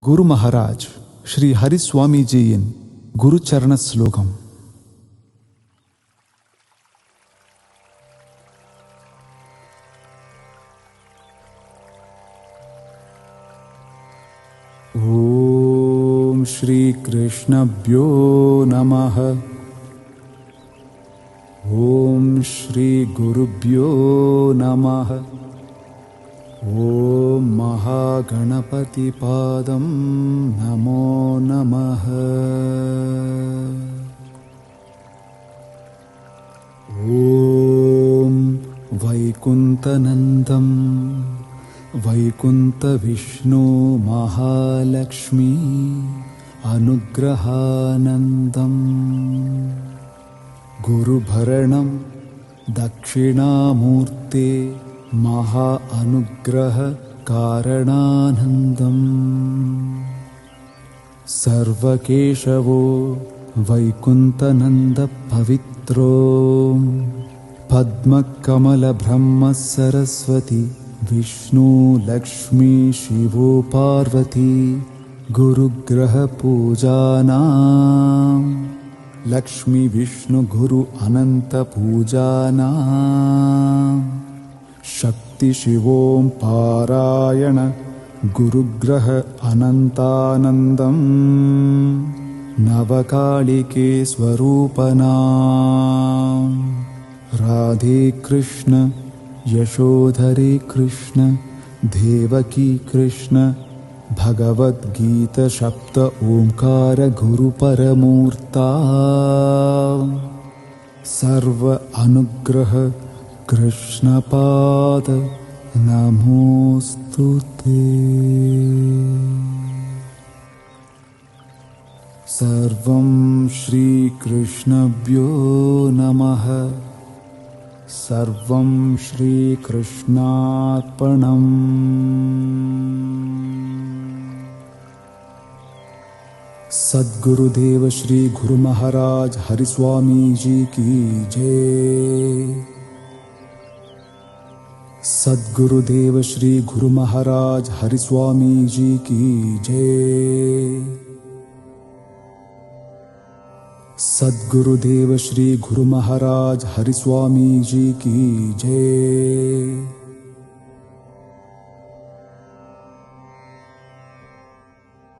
गुरु महाराज श्री हरिस्वामी जीயின் गुरुचरण श्लोकम। ओम श्री कृष्णभ्यो नमः। ओम श्री गुरुभ्यो नमः। ओम महागणपतिपादं नमो नमः। ओम वैकुंठनंदं वैकुंठविष्णु महालक्ष्मी अनुग्रहानंदं गुरुभरणं दक्षिणामूर्ते महा अनुग्रह कारणानंदं सर्वकेशवो वैकुंठनंद पवित्रो पद्मकमल ब्रह्म सरस्वती विष्णु लक्ष्मी शिवो पार्वती गुरुग्रह पूजानां लक्ष्मी विष्णु गुरु अनंत पूजानां शक्ति शिवों पारायण गुरुग्रह अनंतानंदं नवकालिके स्वरूपनां राधे कृष्ण यशोधरे कृष्ण देवकी कृष्ण भगवद्गीता सप्त ओंकार गुरु परमूर्ता सर्व अनुग्रह कृष्णपाद नमोस्तुते। सर्वं श्री कृष्णभ्यो नमः। सर्वं श्री कृष्णार्पणम्। सद्गुरुदेव श्री गुरु महाराज हरिस्वामी जी की जय। सद्गुरुदेव श्री गुरु महाराज हरिस्वामी जी की जय। सद्गुरुदेव श्री गुरु महाराज हरिस्वामी जी की जय।